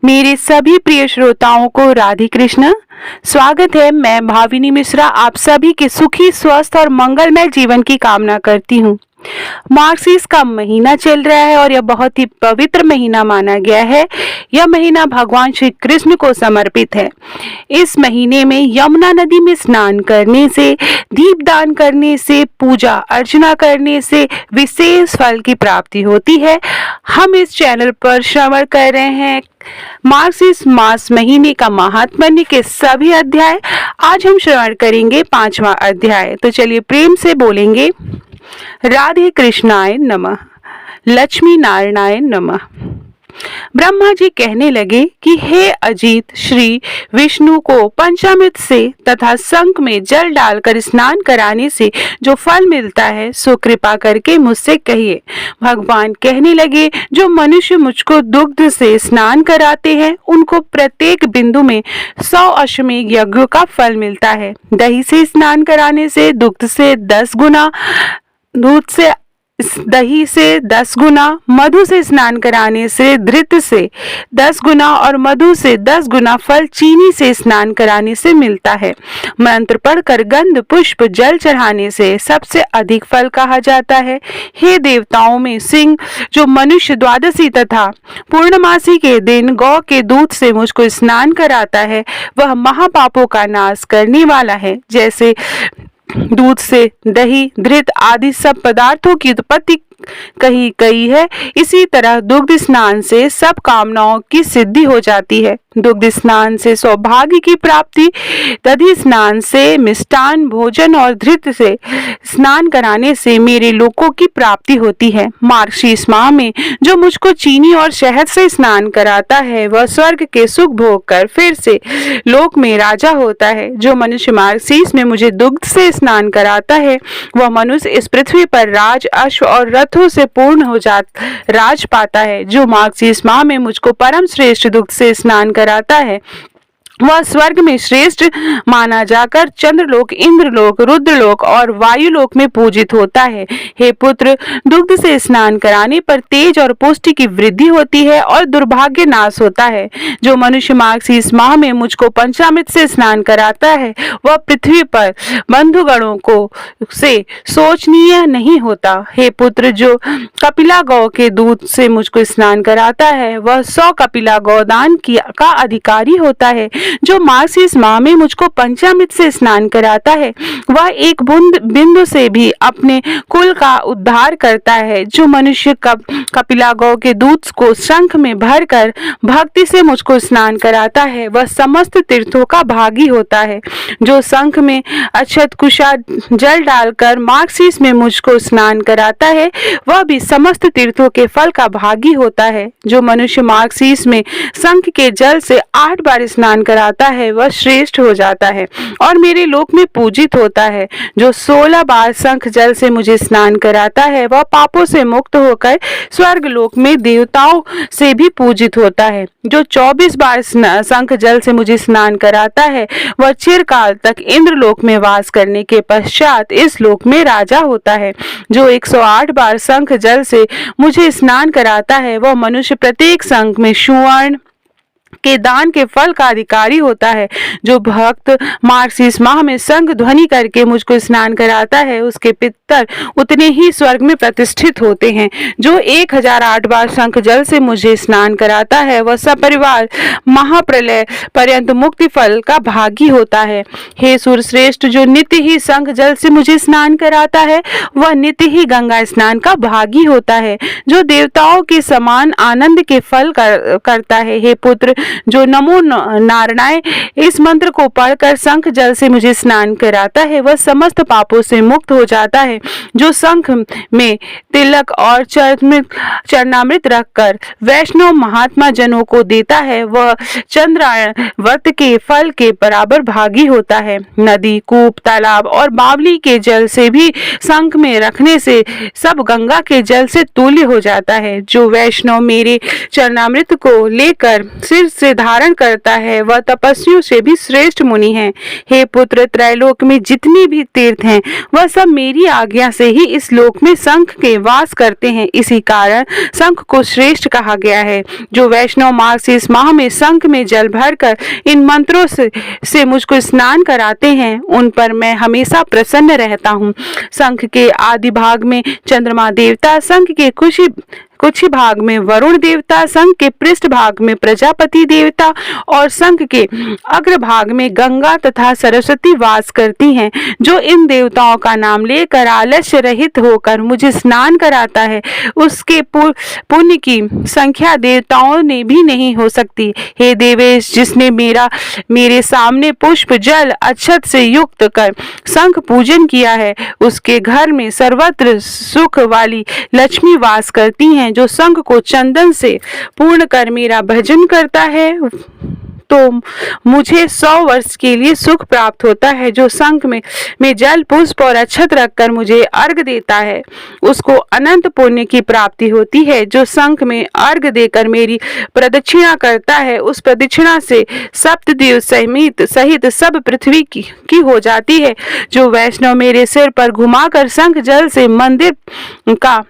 मेरे सभी प्रिय श्रोताओं को राधे कृष्ण। स्वागत है। मैं भाविनी मिश्रा आप सभी के सुखी, स्वस्थ और मंगलमय जीवन की कामना करती हूँ। मार्गशीर्ष का महीना चल रहा है और यह बहुत ही पवित्र महीना माना गया है। यह महीना भगवान श्री कृष्ण को समर्पित है। इस महीने में यमुना नदी में स्नान करने से, दीपदान करने से, पूजा अर्चना करने से विशेष फल की प्राप्ति होती है। हम इस चैनल पर श्रवण कर रहे हैं मार्गशीर्ष मास महीने का महात्म्य के सभी अध्याय। आज हम श्रवण करेंगे 5वां अध्याय। तो चलिए प्रेम से बोलेंगे राधे कृष्णाय नमः, लक्ष्मी नारायणाय नमः। ब्रह्मा जी कहने लगे कि हे अजीत, श्री विष्णु को पंचामृत से तथा शंख में जल डालकर स्नान कराने से जो फल मिलता है सो कृपा करके मुझसे कहिए। भगवान कहने लगे, जो मनुष्य मुझको दुग्ध से स्नान कराते हैं उनको प्रत्येक बिंदु में 100 अश्वमेध यज्ञों का फल मिलता है। दही से स्नान कराने से दुग्ध से 10 गुना, दही से 10 गुना, मधु से स्नान कराने से धृत से 10 गुना और मधु से 10 गुना फल चीनी से स्नान कराने से मिलता है। मंत्र पढ़कर गंध पुष्प जल चढ़ाने से सबसे अधिक फल कहा जाता है। हे देवताओं में सिंह, जो मनुष्य द्वादशी तथा पूर्णमासी के दिन गौ के दूध से मुझको स्नान कराता है वह महापापों का नाश करने वाला है। जैसे दूध से दही, घृत आदि सब पदार्थों की उत्पत्ति कही गई है, इसी तरह दुग्ध स्नान से सब कामनाओं की सिद्धि हो जाती है। दुग्ध स्नान से सौभाग्य की प्राप्ति, दधी स्नान से मिष्टान भोजन और धृत से स्नान कराने से मेरे लोकों की प्राप्ति होती है। मार्गशीर्ष माह में जो मुझको चीनी और शहद से स्नान कराता है वह स्वर्ग के सुख भोग कर फिर से लोक में राजा होता है। जो मनुष्य मार्गशीर्ष में मुझे दुग्ध से स्नान कराता है वह मनुष्य इस पृथ्वी पर राज, अश्व और रथों से पूर्ण हो राज पाता है। जो मार्गशीर्ष माह में मुझको परम श्रेष्ठ दुग्ध से स्नान कराता है वह स्वर्ग में श्रेष्ठ माना जाकर चंद्रलोक, इंद्रलोक, रुद्रलोक और वायुलोक में पूजित होता है। हे पुत्र, दुग्ध से स्नान कराने पर तेज और पुष्टि की वृद्धि होती है और दुर्भाग्य नाश होता है। जो मनुष्य मार्गशीर्ष माह में मुझको पंचामृत से स्नान कराता है वह पृथ्वी पर बंधुगणों को से शोचनीय नहीं होता। हे पुत्र, जो कपिला गौ के दूध से मुझको स्नान कराता है वह 100 कपिला गौदान का अधिकारी होता है। जो मार्गशीर्ष माह में मुझको पंचामृत से स्नान कराता है वह एक बिंदु से भी अपने कुल का उद्धार करता है। जो मनुष्य कपिला गौ के दूध को शंख में भरकर भक्ति से मुझको स्नान कराता है वह समस्त तीर्थों का भागी होता है। जो शंख में अक्षत कुशा जल डालकर मार्गशीर्ष में मुझको स्नान कराता है वह भी समस्त तीर्थों के फल का भागी होता है। जो मनुष्य मार्गशीर्ष में शंख के जल से 8 बार स्नान कराता है वह श्रेष्ठ हो जाता है और मेरे लोक में पूजित होता है। जो 16 बार शंख जल से मुझे स्नान कराता है वह पापों से मुक्त होकर स्वर्ग लोक में देवताओं से भी पूजित होता है। जो 24 बार शंख जल से मुझे स्नान कराता है वह चिरकाल तक इंद्रलोक में वास करने के पश्चात इस लोक में राजा होता है। जो 108 बार शंख जल से मुझे स्नान कराता है वह मनुष्य प्रत्येक शंख में सुवर्ण के दान के फल का अधिकारी होता है। जो भक्त मार्गशीर्ष माह में शंख ध्वनि करके मुझको स्नान कराता है उसके पितर उतने ही स्वर्ग में प्रतिष्ठित होते हैं। जो 1008 बार शंख जल से मुझे स्नान कराता है वह सपरिवार महाप्रलय पर्यंत मुक्ति फल का भागी होता है। हे सूर्यश्रेष्ठ, जो नित्य ही शंख जल से मुझे स्नान कराता है वह नित्य ही गंगा स्नान का भागी होता है। जो देवताओं के समान आनंद के फल करता है। हे पुत्र, जो नमो नारायणाय इस मंत्र को पढ़कर शंख जल से मुझे स्नान कराता है वह समस्त पापों से मुक्त हो जाता है। जो शंख में तिलक और चरणामृत रखकर वैष्णव महात्मा जनों को देता है वह चंद्रायण व्रत के फल के बराबर भागी होता है। नदी, कूप, तालाब और बावली के जल से भी शंख में रखने से सब गंगा के जल से तुल्य हो जाता है। जो वैष्णव मेरे चरणामृत को लेकर सिर से धारण करता है वह तपस्वियों से भी श्रेष्ठ मुनि है। हे पुत्र, त्रैलोक में जितने भी तीर्थ हैं वह सब मेरी आज्ञा से ही इस लोक में शंख के वास करते हैं। इसी कारण शंख को श्रेष्ठ कहा गया है। जो वैष्णव मार्ग से इस माह में शंख में जल भरकर इन मंत्रों से मुझको स्नान कराते हैं उन पर मैं हमेशा प्रसन्न रहता हूँ। शंख के आदि भाग में चंद्रमा देवता, शंख के कुछ ही भाग में वरुण देवता, शंख के पृष्ठ भाग में प्रजापति देवता और शंख के अग्र भाग में गंगा तथा सरस्वती वास करती हैं। जो इन देवताओं का नाम लेकर आलस्य रहित होकर मुझे स्नान कराता है उसके पुण्य की संख्या देवताओं ने भी नहीं हो सकती। हे देवेश, जिसने मेरे सामने पुष्प जल अक्षत से युक्त कर शंख पूजन किया है उसके घर में सर्वत्र सुख वाली लक्ष्मी वास करती हैं। जो शंख को चंदन से पूर्ण कर मेरा भजन करता है तो मुझे 100 वर्ष के लिए सुख प्राप्त होता है। जो शंख में जल पुष्प और अक्षत रखकर मुझे अर्घ देता है उसको अनंत पुण्य की प्राप्ति होती है। जो शंख में अर्घ देकर मेरी प्रदक्षिणा करता है उस प्रदक्षिणा से सप्तद्वीप सहित सब पृथ्वी की हो जाती है। जो वैष्णव मेरे सिर पर घुमाकर शंख जल से मंदिर का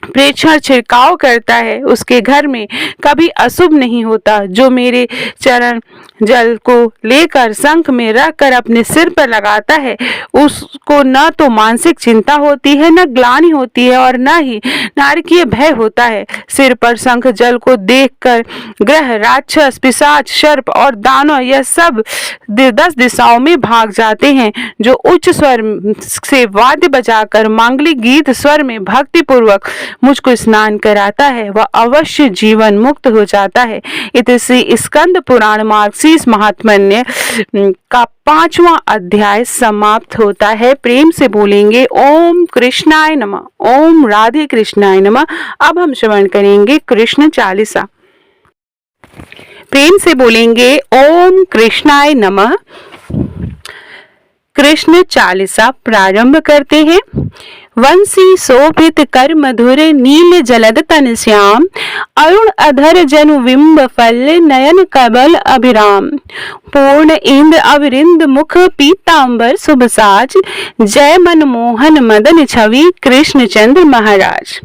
प्रेक्षण छिड़काव करता है उसके घर में कभी अशुभ नहीं होता। जो मेरे चरण जल को लेकर शंख में रखकर अपने सिर पर लगाता है उसको न तो मानसिक चिंता होती है, न ग्लानि होती है और न ही नारकीय भय होता है। सिर पर शंख जल को देखकर ग्रह, राक्षस, पिशाच, सर्प और दानव यह सब 10 दिशाओं में भाग जाते हैं। जो उच्च स्वर से वाद्य बजाकर मांगलिक गीत स्वर में भक्ति पूर्वक मुझको स्नान कराता है वह अवश्य जीवन मुक्त हो जाता है। इतने स्कंद पुराण मार्गशीर्ष महात्म्य का 5वां अध्याय समाप्त होता है। प्रेम से बोलेंगे ओम कृष्णाय नमः, ओम राधे कृष्णाय नमः। अब हम श्रवण करेंगे कृष्ण चालीसा। प्रेम से बोलेंगे ओम कृष्णाय नमः। कृष्ण चालीसा प्रारंभ करते हैं। वंशी शोभित कर मधुर नील जलद तन श्याम, अरुण अधर जनु बिंब फल नयन कबल अभिराम। पूर्ण इंद्र अविरिंद मुख पीतांबर शुभ साज, जय मनमोहन मदन छवि कृष्ण चंद्र महाराज।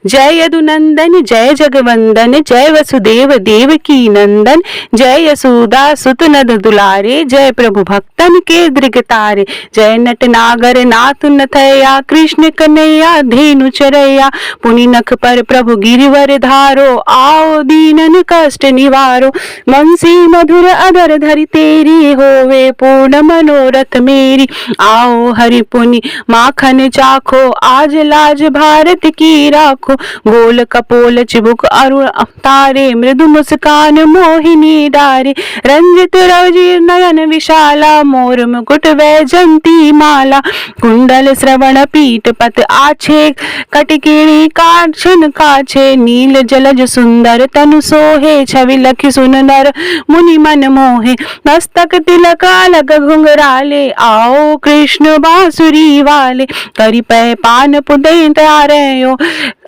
जय यदुनंदन जय जगवंदन, जय वसुदेव देवकी नंदन, जय यशोदा सुत नद दुलारे, जय प्रभु भक्तन के दृगतारे। जय नट नागर नाथ नथया, कृष्ण कन्हैया धेनु चरैया। पुनि नख पर प्रभु गिरिवर धारो, आओ दीनन कष्ट निवारो। बंसी मधुर अधर धरि तेरी, होवे पूर्ण मनोरथ मेरी। आओ हरि पुनि माखन चाखो, आज लाज भारत की राखो। गोल कपोल चिबुक अरुण तारे, मृदु मुस्कान मोहिनी डारे। रंजित रवजीर नयन विशाला, मोर मुकुट वैजंती माला। कुंडल श्रवण पीठ पत आछे, कटकिणी कांचन काछे। नील जलज सुंदर तनु सोहे, छवि लखि सुनर मुनि मन मोहे। मस्तक तिलक अलग घुंघराले, आओ कृष्ण बांसुरी वाले। करि पै पान पुदै तारयो,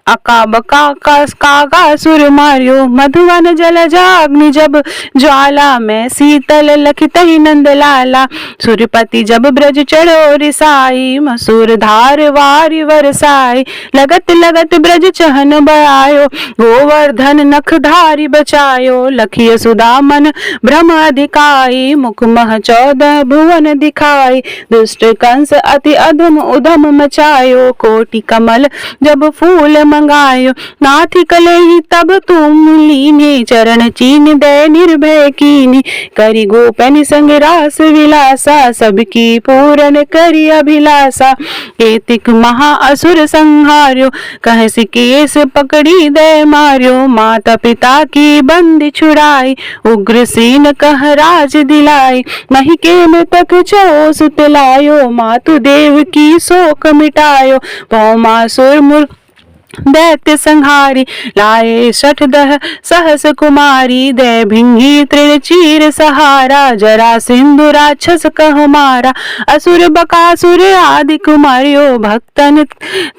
अका बका कागा सुर मार्यो। मधुवन जल जाग्नि जब ज्वाला, मैं शीतल लखित नंद लाला। सूर्यपति जब ब्रज चढ़ो रिसाई, मसूर धार वारि वरसाई। लगत लगत ब्रज चहन बयायो, गोवर्धन नख धारी बचायो। लखिय सुदा मन भ्रम अधिकाई, मुख मह 14 भुवन दिखाई। दुष्ट कंस अति अधम उधम मचायो, कोटि कमल जब फूल मंगायो। नाथि कलेहि तब तुम लीने, चरण चीन दे निर्भय कीनी। करि गोपन संग रास विलासा, सबकी पूरन करि अभिलाषा। एतिक महा असुर संहार्यो, कहसि केस पकड़ी दे मार्यो। माता पिता की बंदी छुड़ाई, उग्रसेन कह राज दिलाई। मही के मृतक चो सुत लायो, मातु देव की शोक मिटायो। भौमासुर दैत्य संहारी, लाए शठदह सहस कुमारी, दे भिंगी तृण चीर सहारा, जरा सिंधु राक्षस कह मारा, असुर बकासुर आदि कुमारियो, भक्तन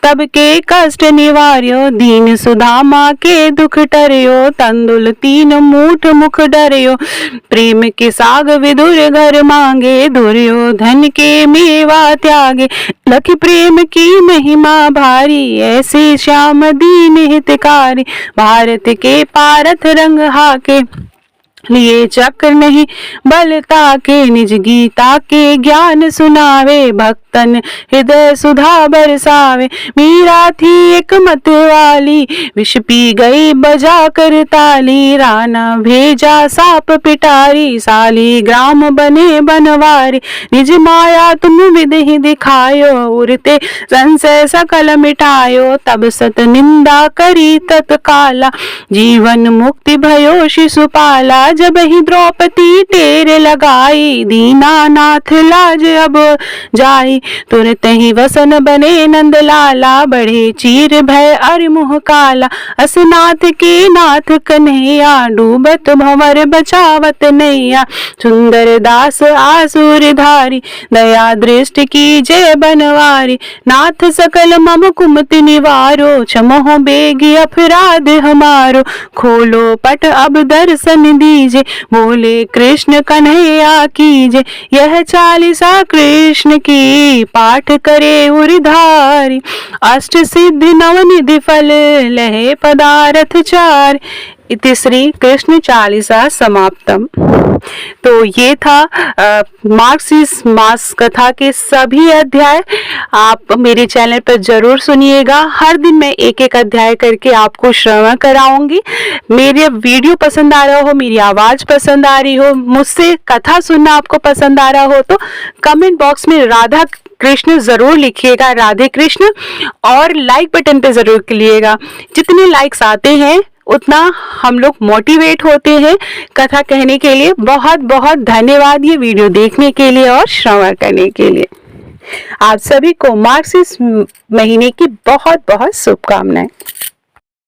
तब के कष्ट निवार्यो, दीन सुदामा के दुख टर्यो, तंदुल तीन मूठ मुख डर्यो, प्रेम के साग विदुर घर मांगे, दुर्योधन के मेवा त्यागे, लख प्रेम की महिमा भारी, ऐसे श्याम दीन हितकारी, भारत के पारथ रंग हाके, लिए चक्र नहीं बलता के, निज गीता के ज्ञान सुनावे, भक्तन हृदय सुधा बरसावे, मीरा थी एक मत वाली, विष पी गई बजा कर ताली, राना भेजा साप पिटारी, साली ग्राम बने बनवारी, निज माया तुम विधि दिखायो, उड़ते संशय सकल मिटायो, तब सत निंदा करी तत्काला, जीवन मुक्ति भयो शिशुपाला, जब ही द्रौपदी टेर लगाई, दीनानाथ लाज अब जाई, तुरत ही वसन बने नंद लाला, बढ़े चीर भय अरि मुह काला, असनाथ के नाथ कन्हैया, डूबत भंवर बचावत नैया, सुंदर दास आसुर धारी, दया दृष्टि की जय बनवारी, नाथ सकल मम कुमति निवारो, क्षमो बेगी अपराध हमारो, खोलो पट अब दर्शन दीजे, बोले कृष्ण कन्हैया कीजे, यह चालीसा कृष्ण की, पाठ करे उरिधारी, अष्ट सिद्धि नवनिधि फल, लहे पदारथ चार, इति श्री कृष्ण चालीसा समाप्तम। तो ये था मार्क्सिस्ट मास कथा के सभी अध्याय। आप मेरे चैनल पर जरूर सुनिएगा, हर दिन मैं एक एक अध्याय करके आपको श्रवण कराऊंगी। मेरे वीडियो पसंद आ रहा हो, मेरी आवाज पसंद आ रही हो, मुझसे कथा सुनना आपको पसंद आ रहा हो, तो कमेंट बॉक्स में राधा कृष्ण जरूर लिखिएगा, राधे कृष्ण, और लाइक बटन पे जरूर क्लिएगा। जितने लाइक्स आते हैं उतना हम लोग मोटिवेट होते हैं कथा कहने के लिए। बहुत बहुत धन्यवाद ये वीडियो देखने के लिए और श्रवण करने के लिए। आप सभी को मार्क्सिस्ट महीने की बहुत बहुत शुभकामनाएं।